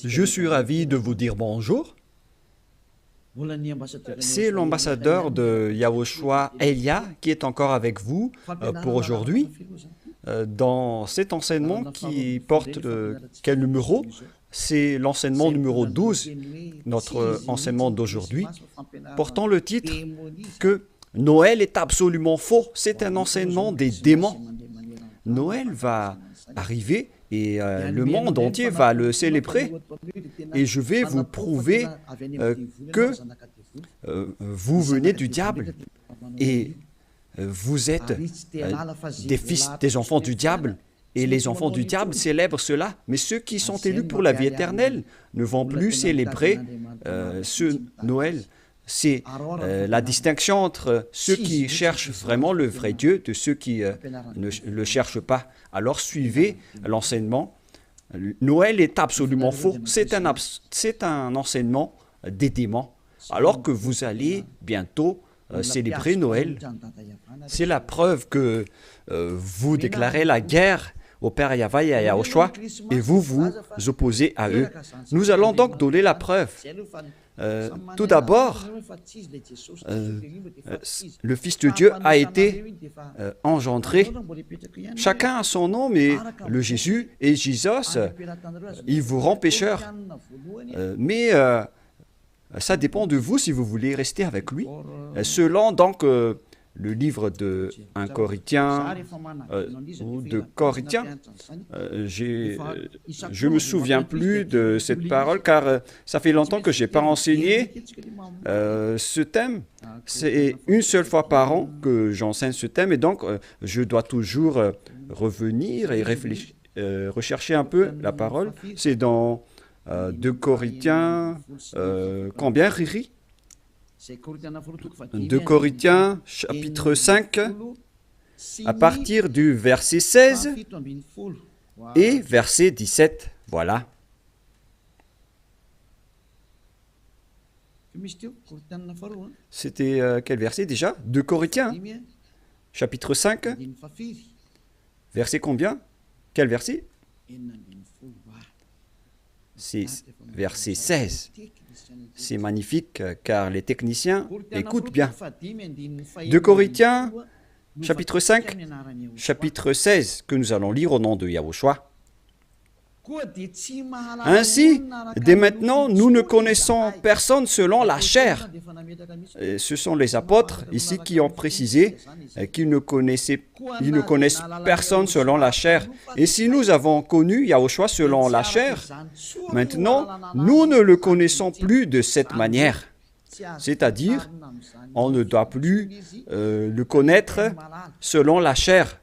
Je suis ravi de vous dire bonjour. C'est l'ambassadeur de Yahushua, Elia, qui est encore avec vous pour aujourd'hui. Dans cet enseignement qui porte quel numéro? C'est l'enseignement numéro 12, notre enseignement d'aujourd'hui, portant le titre que Noël est absolument faux. C'est un enseignement des démons. Noël va arriver et le monde entier va le célébrer. Et je vais vous prouver que vous venez du diable et vous êtes des enfants du diable. Et les enfants du diable célèbrent cela. Mais ceux qui sont élus pour la vie éternelle ne vont plus célébrer ce Noël. C'est la distinction entre ceux qui cherchent vraiment le vrai Dieu de ceux qui ne le cherchent pas. Alors suivez l'enseignement. Noël est absolument faux. C'est un enseignement des démons. Alors que vous allez bientôt célébrer Noël, c'est la preuve que vous déclarez la guerre au Père Yahweh et à Yahushua et vous vous opposez à eux. Nous allons donc donner la preuve. Tout d'abord, le Fils de Dieu a été engendré. Chacun a son nom, mais le Jésus et Jésus, il vous rend pécheur. Mais ça dépend de vous si vous voulez rester avec lui. Selon donc le livre de 1 Corinthiens ou de Corinthiens, je ne me souviens plus de cette parole car ça fait longtemps que je n'ai pas enseigné ce thème. C'est une seule fois par an que j'enseigne ce thème et donc je dois toujours revenir et rechercher un peu la parole. C'est dans 2 Corinthiens, combien, Riri? 2 Corinthiens, chapitre 5, à partir du verset 16 et verset 17. Voilà. C'était quel verset déjà? 2 Corinthiens, chapitre 5, verset combien? Quel verset? C'est verset 16. C'est magnifique car les techniciens écoutent bien. 2 Corinthiens, chapitre 5, chapitre 16, que nous allons lire au nom de Yahushua. Ainsi, dès maintenant, nous ne connaissons personne selon la chair. Et ce sont les apôtres ici qui ont précisé qu'ils ne connaissent personne selon la chair. Et si nous avons connu Yahushua selon la chair, maintenant, nous ne le connaissons plus de cette manière. C'est-à-dire, on ne doit plus le connaître selon la chair.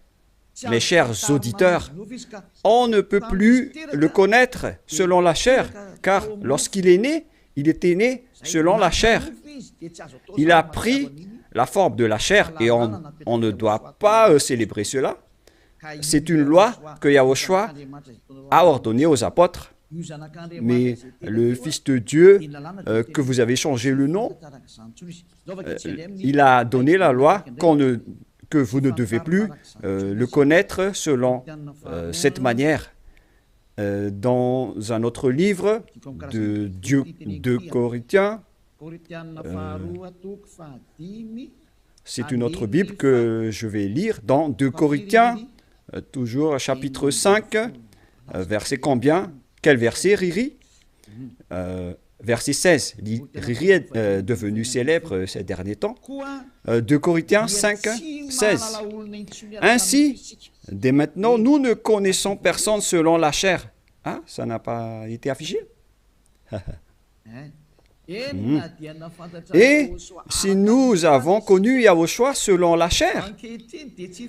Mes chers auditeurs, on ne peut plus le connaître selon la chair, car lorsqu'il est né, il était né selon la chair. Il a pris la forme de la chair et on ne doit pas célébrer cela. C'est une loi que Yahushua a ordonnée aux apôtres. Mais le Fils de Dieu, que vous avez changé le nom, il a donné la loi que vous ne devez plus le connaître selon cette manière. Dans un autre livre de 2 Corinthiens, c'est une autre Bible que je vais lire, dans 2 Corinthiens, toujours chapitre 5, verset combien? Quel verset, Riri? Verset 16. Riri est devenu célèbre ces derniers temps. 2 Corinthiens 5, 16. Ainsi, dès maintenant, nous ne connaissons personne selon la chair. Ah, ça n'a pas été affiché? Et si nous avons connu Yahushua selon la chair,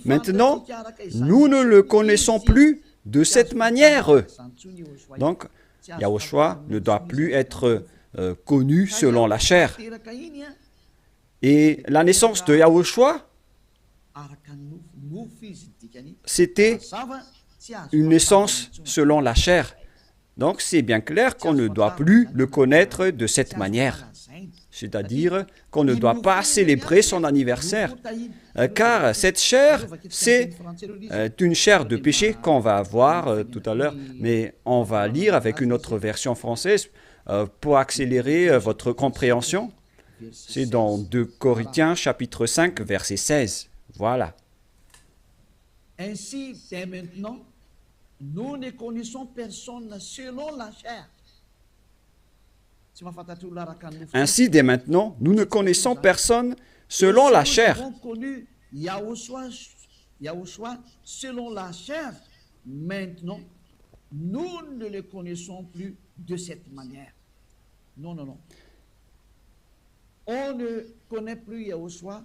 maintenant, nous ne le connaissons plus de cette manière. Donc, Yahushua ne doit plus être connu selon la chair. Et la naissance de Yahushua, c'était une naissance selon la chair. Donc, c'est bien clair qu'on ne doit plus le connaître de cette manière. c'est-à-dire qu'on ne doit pas célébrer son anniversaire, car cette chair, c'est une chair de péché qu'on va voir tout à l'heure, mais on va lire avec une autre version française pour accélérer votre compréhension. C'est dans 2 Corinthiens chapitre 5, verset 16. Voilà. Ainsi, dès maintenant, nous ne connaissons personne selon la chair. Ainsi, dès maintenant, nous ne connaissons personne selon la chair. Nous avons connu Yahushua selon la chair. Maintenant, nous ne le connaissons plus de cette manière. Non, non, non. On ne connaît plus Yahushua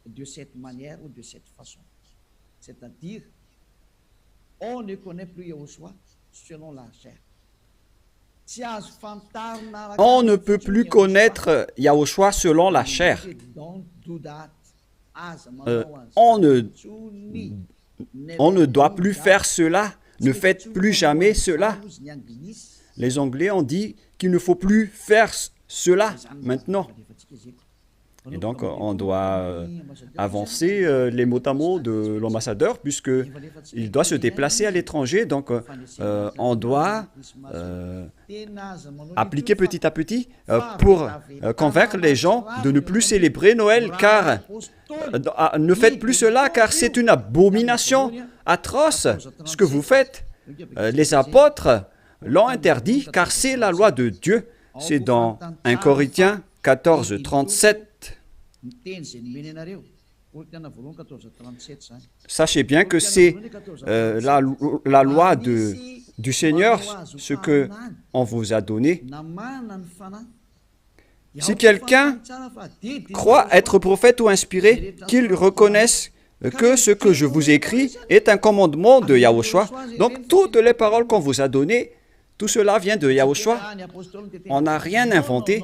de cette manière ou de cette façon. C'est-à-dire, on ne connaît plus Yahushua selon la chair. On ne peut plus connaître Yahushua selon la chair. On ne doit plus faire cela. Ne faites plus jamais cela. Les Anglais ont dit qu'il ne faut plus faire cela maintenant. Et donc, on doit avancer les mots à mots de l'ambassadeur, puisqu'il doit se déplacer à l'étranger. Donc, on doit appliquer petit à petit pour convaincre les gens de ne plus célébrer Noël, car ne faites plus cela, car c'est une abomination atroce ce que vous faites. Les apôtres l'ont interdit, car c'est la loi de Dieu. C'est dans 1 Corinthiens 14, 37. Sachez bien que c'est la loi du Seigneur, ce qu'on vous a donné. Si quelqu'un croit être prophète ou inspiré, qu'il reconnaisse que ce que je vous écris est un commandement de Yahushua. Donc, toutes les paroles qu'on vous a données, tout cela vient de Yahushua. On n'a rien inventé.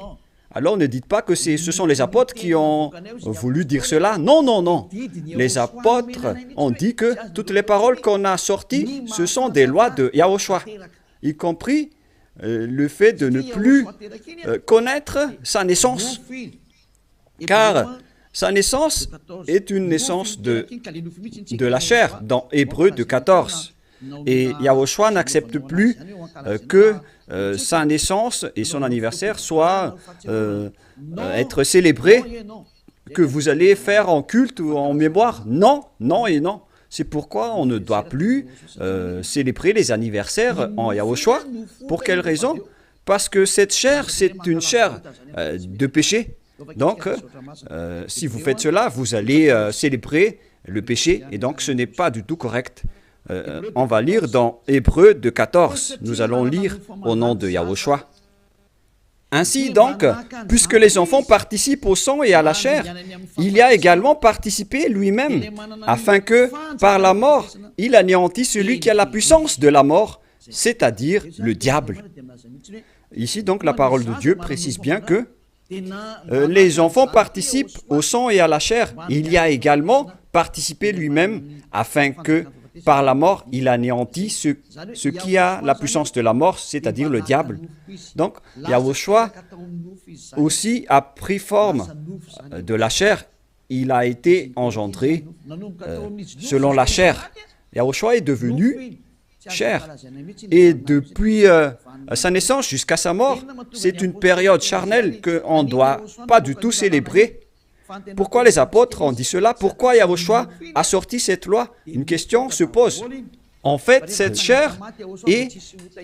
Alors ne dites pas que ce sont les apôtres qui ont voulu dire cela. Non, non, non. Les apôtres ont dit que toutes les paroles qu'on a sorties, ce sont des lois de Yahushua, y compris le fait de ne plus connaître sa naissance. Car sa naissance est une naissance de la chair, dans Hébreux 14. Et Yahushua n'accepte plus que sa naissance et son anniversaire soient être célébrés, que vous allez faire en culte ou en mémoire. Non, non et non. C'est pourquoi on ne doit plus célébrer les anniversaires en Yahushua. Pour quelle raison? Parce que cette chair, c'est une chair de péché. Donc, si vous faites cela, vous allez célébrer le péché, et donc ce n'est pas du tout correct. On va lire dans Hébreux 14. Nous allons lire au nom de Yahushua. Ainsi donc, puisque les enfants participent au sang et à la chair, il y a également participé lui-même, afin que, par la mort, il anéantisse celui qui a la puissance de la mort, c'est-à-dire le diable. Ici donc, la parole de Dieu précise bien que les enfants participent au sang et à la chair. Il y a également participé lui-même, afin que, par la mort, il anéantit ce qui a la puissance de la mort, c'est-à-dire le diable. Donc, Yahushua aussi a pris forme de la chair. Il a été engendré selon la chair. Yahushua est devenu chair. Et depuis sa naissance jusqu'à sa mort, c'est une période charnelle qu'on ne doit pas du tout célébrer. Pourquoi les apôtres ont dit cela? Pourquoi Yahushua a sorti cette loi? Une question se pose. En fait, cette chair est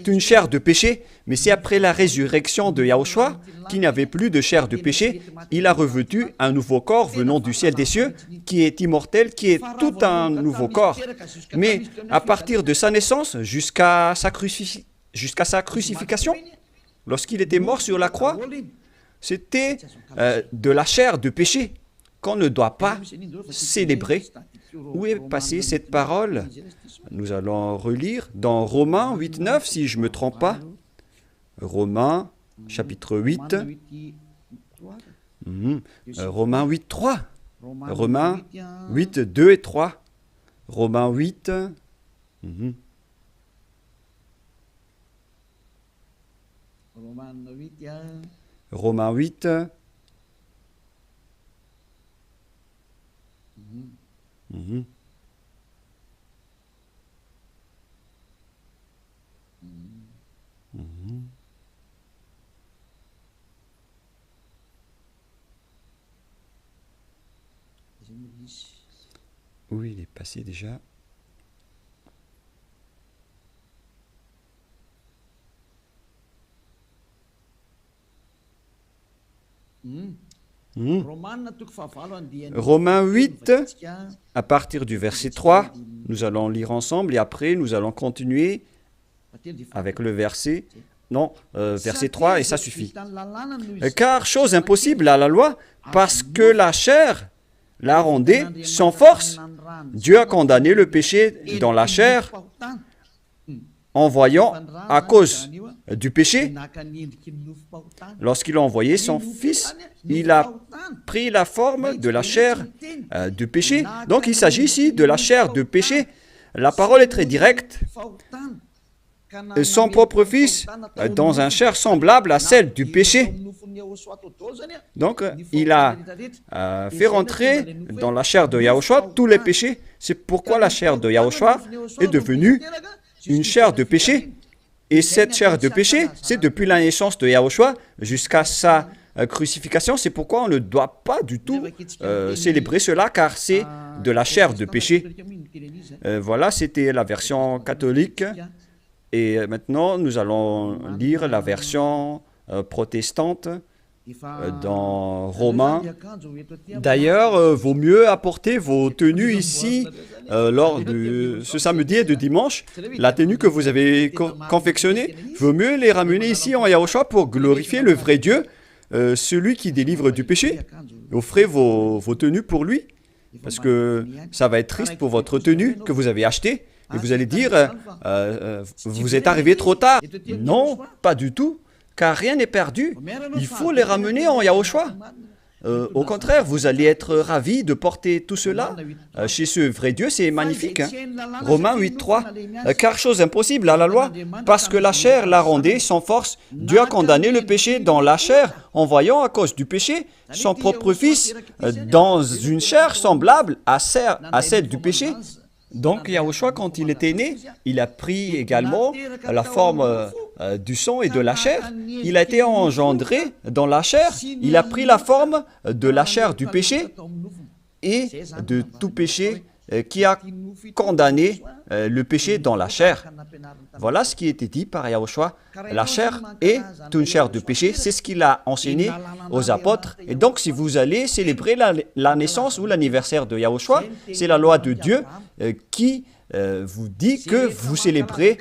une chair de péché, mais c'est après la résurrection de Yahushua qu'il n'y avait plus de chair de péché. Il a revêtu un nouveau corps venant du ciel des cieux, qui est immortel, qui est tout un nouveau corps. Mais à partir de sa naissance jusqu'à sa crucifixion, lorsqu'il était mort sur la croix, c'était de la chair de péché qu'on ne doit pas célébrer. Où est passée cette parole? Nous allons relire dans Romains 8, 9, si je ne me trompe pas. Romains, chapitre 8. Romains 8, 3. Romains 8, 2 et 3. Romains 8. Romains 8, Mhm. Mhm. Oui, il est passé déjà. Mhm. Romains 8, à partir du verset 3, nous allons lire ensemble et après nous allons continuer avec le verset, non, verset 3 et ça suffit. Car chose impossible à la loi, parce que la chair la rendait sans force. Dieu a condamné le péché dans la chair en voyant, à cause du péché, lorsqu'il a envoyé son Fils, il a pris la forme de la chair du péché. Donc il s'agit ici de la chair de péché. La parole est très directe. Son propre Fils dans une chair semblable à celle du péché. Donc, il a fait rentrer dans la chair de Yahushua tous les péchés. C'est pourquoi la chair de Yahushua est devenue une chair de péché. Et cette chair de péché, c'est depuis la naissance de Yahushua jusqu'à sa crucifixion. C'est pourquoi on ne doit pas du tout célébrer cela, car c'est de la chair de péché. Voilà, c'était la version catholique. Et maintenant, nous allons lire la version protestante dans Romains. D'ailleurs, vaut mieux apporter vos tenues ici lors de ce samedi et de dimanche. La tenue que vous avez confectionnée, vaut mieux les ramener ici en Yahushua pour glorifier le vrai Dieu, celui qui délivre du péché. Offrez vos tenues pour lui, parce que ça va être triste pour votre tenue que vous avez achetée. Et vous allez dire, vous êtes arrivé trop tard. Non, pas du tout, car rien n'est perdu. Il faut les ramener en Yahushua. Au contraire, vous allez être ravis de porter tout cela chez ce vrai Dieu, c'est magnifique. Hein? Romains 8.3, car chose impossible à la loi, parce que la chair la rendait sans force. Dieu a condamné le péché dans la chair, en voyant à cause du péché son propre Fils dans une chair semblable à celle du péché. Donc Yahushua, quand il était né, il a pris également la forme du sang et de la chair. Il a été engendré dans la chair. Il a pris la forme de la chair du péché et de tout péché qui a condamné le péché dans la chair. Voilà ce qui était dit par Yahushua. La chair est une chair de péché. C'est ce qu'il a enseigné aux apôtres. Et donc, si vous allez célébrer la naissance ou l'anniversaire de Yahushua, c'est la loi de Dieu qui vous dit que vous célébrez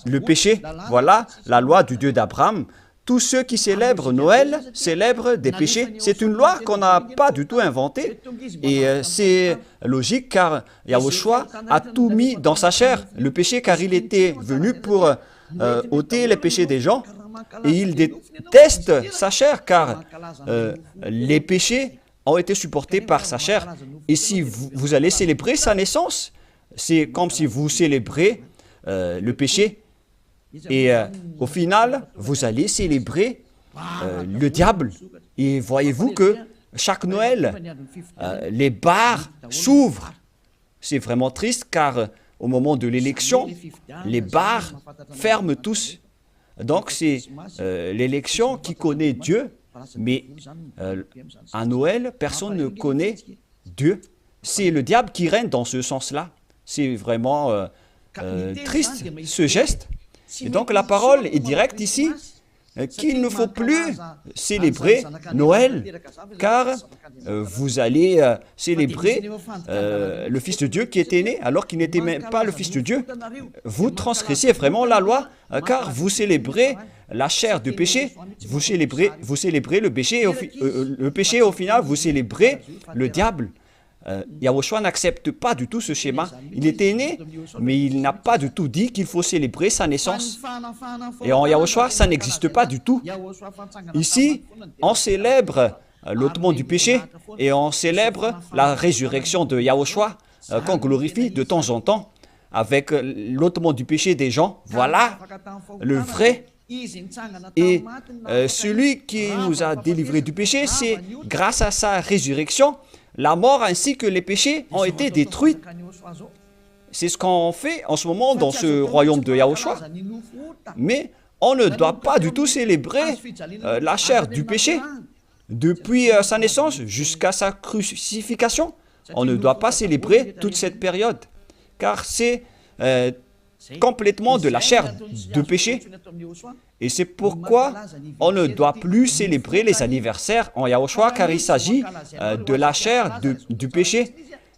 le péché. Voilà la loi du Dieu d'Abraham. Tous ceux qui célèbrent Noël célèbrent des péchés. C'est une loi qu'on n'a pas du tout inventée. Et c'est logique car Yahushua a tout mis dans sa chair. Le péché car il était venu pour ôter les péchés des gens. Et il déteste sa chair car les péchés ont été supportés par sa chair. Et si vous allez célébrer sa naissance, c'est comme si vous célébrez le péché. Et au final, vous allez célébrer le diable. Et voyez-vous que chaque Noël, les bars s'ouvrent. C'est vraiment triste car au moment de l'élection, les bars ferment tous. Donc c'est l'élection qui connaît Dieu, mais à Noël, personne ne connaît Dieu. C'est le diable qui règne dans ce sens-là. C'est vraiment triste ce geste. Et donc la parole est directe ici, qu'il ne faut plus célébrer Noël, car vous allez célébrer le Fils de Dieu qui était né, alors qu'il n'était même pas le Fils de Dieu. Vous transgressez vraiment la loi, car vous célébrez la chair du péché, vous célébrez le péché, et au final, vous célébrez le diable. Yahushua n'accepte pas du tout ce schéma. Il était né, mais il n'a pas du tout dit qu'il faut célébrer sa naissance. Et en Yahushua, ça n'existe pas du tout. Ici, on célèbre l'ôtement du péché et on célèbre la résurrection de Yahushua qu'on glorifie de temps en temps avec l'ôtement du péché des gens. Voilà le vrai. Et celui qui nous a délivrés du péché, c'est grâce à sa résurrection. la mort ainsi que les péchés ont été détruits. C'est ce qu'on fait en ce moment dans ce royaume de Yahushua. Mais on ne doit pas du tout célébrer la chair du péché. Depuis sa naissance jusqu'à sa crucifixion, on ne doit pas célébrer toute cette période, car c'est complètement de la chair de péché. Et c'est pourquoi on ne doit plus célébrer les anniversaires en Yahushua, car il s'agit de la chair du péché.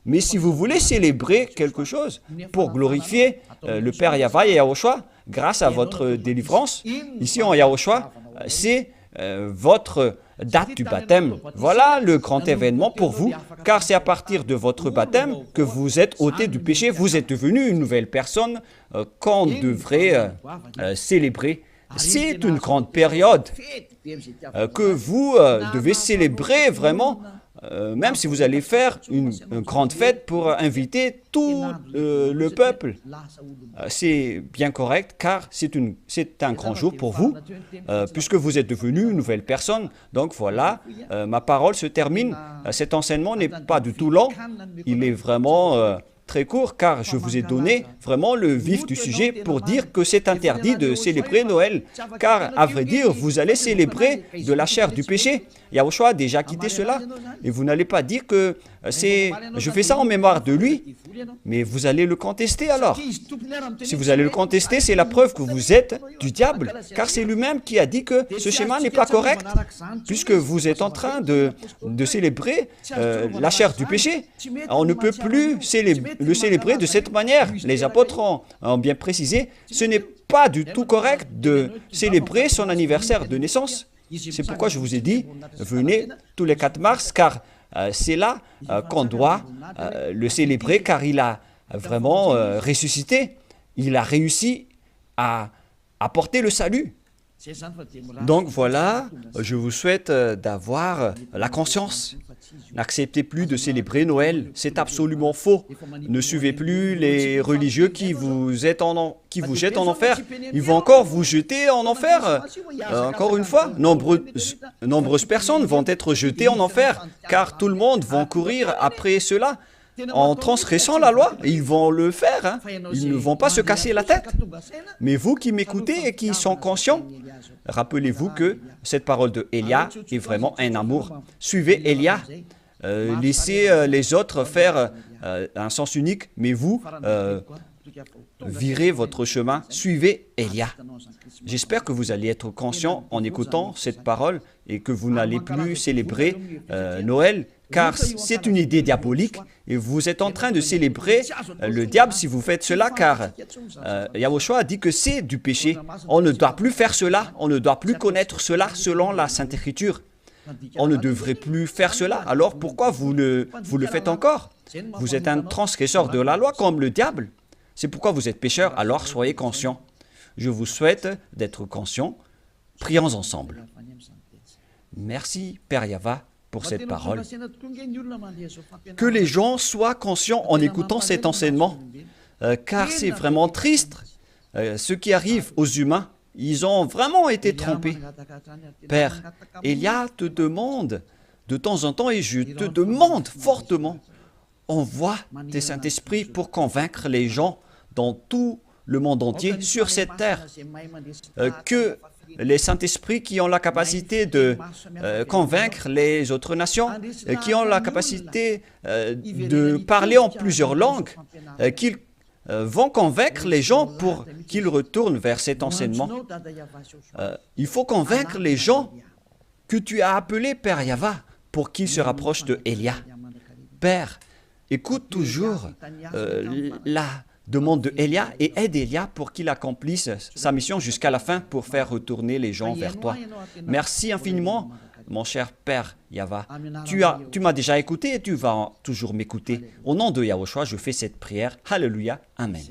Mais si vous voulez célébrer quelque chose pour glorifier le Père Yahva et Yahushua, grâce à votre délivrance, ici en Yahushua, c'est votre date du baptême. Voilà le grand événement pour vous, car c'est à partir de votre baptême que vous êtes ôté du péché, vous êtes devenu une nouvelle personne qu'on devrait célébrer. C'est une grande période que vous devez célébrer vraiment, même si vous allez faire une grande fête pour inviter tout le peuple. C'est bien correct, car c'est un grand jour pour vous, puisque vous êtes devenu une nouvelle personne. Donc voilà, ma parole se termine. Cet enseignement n'est pas du tout long, il est vraiment très court, car je vous ai donné vraiment le vif du sujet pour dire que c'est interdit de célébrer Noël, car à vrai dire, vous allez célébrer de la chair du péché. Yahushua a déjà quitté cela, et vous n'allez pas dire que je fais ça en mémoire de lui, mais vous allez le contester alors. Si vous allez le contester, c'est la preuve que vous êtes du diable, car c'est lui-même qui a dit que ce schéma n'est pas correct, puisque vous êtes en train de célébrer la chair du péché. On ne peut plus le célébrer de cette manière. Les apôtres ont bien précisé, ce n'est pas du tout correct de célébrer son anniversaire de naissance. C'est pourquoi je vous ai dit, venez tous les 4 mars, car c'est là qu'on doit le célébrer, car il a vraiment ressuscité. Il a réussi à apporter le salut. Donc voilà, je vous souhaite d'avoir la conscience. N'acceptez plus de célébrer Noël, c'est absolument faux. Ne suivez plus les religieux qui vous jettent en enfer. Ils vont encore vous jeter en enfer. Encore une fois, nombreuses personnes vont être jetées en enfer, car tout le monde va courir après cela. En transgressant la loi, ils vont le faire, hein. Ils ne vont pas se casser la tête. Mais vous qui m'écoutez et qui sont conscients, rappelez-vous que cette parole de Élia est vraiment un amour. Suivez Élia, laissez les autres faire un sens unique, mais vous, virez votre chemin, suivez Élia. J'espère que vous allez être conscients en écoutant cette parole et que vous n'allez plus célébrer Noël, car c'est une idée diabolique et vous êtes en train de célébrer le diable si vous faites cela, car Yahushua a dit que c'est du péché. On ne doit plus faire cela, on ne doit plus connaître cela selon la Sainte Écriture. On ne devrait plus faire cela, alors pourquoi vous le faites encore? Vous êtes un transgresseur de la loi comme le diable. C'est pourquoi vous êtes pécheur, alors soyez conscients. Je vous souhaite d'être conscients. Prions ensemble. Merci, Père Yahva, pour cette parole. Que les gens soient conscients en écoutant cet enseignement, car c'est vraiment triste. Ce qui arrive aux humains, ils ont vraiment été trompés. Père, Élia te demande de temps en temps, et je te demande fortement, envoie tes Saint-Esprit pour convaincre les gens dans tout le monde entier, sur cette terre, que les Saint-Esprits qui ont la capacité de convaincre les autres nations, qui ont la capacité de parler en plusieurs langues, qu'ils vont convaincre les gens pour qu'ils retournent vers cet enseignement. Il faut convaincre les gens que tu as appelés Père Yahva pour qu'ils se rapprochent de Élia. Père, écoute toujours la demande de Élia et aide Élia pour qu'il accomplisse sa mission jusqu'à la fin pour faire retourner les gens vers toi. Merci infiniment, mon cher Père Yahva. Tu m'as déjà écouté et tu vas toujours m'écouter. Au nom de Yahushua, je fais cette prière. Alléluia. Amen.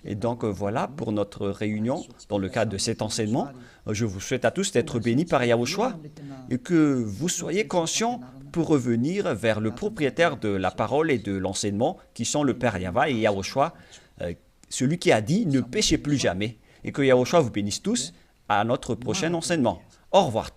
Et donc voilà pour notre réunion dans le cadre de cet enseignement. Je vous souhaite à tous d'être bénis par Yahushua et que vous soyez conscients pour revenir vers le propriétaire de la parole et de l'enseignement, qui sont le Père Yahva et Yahushua, celui qui a dit « Ne péchez plus jamais ». Et que Yahushua vous bénisse tous à notre prochain enseignement. Au revoir.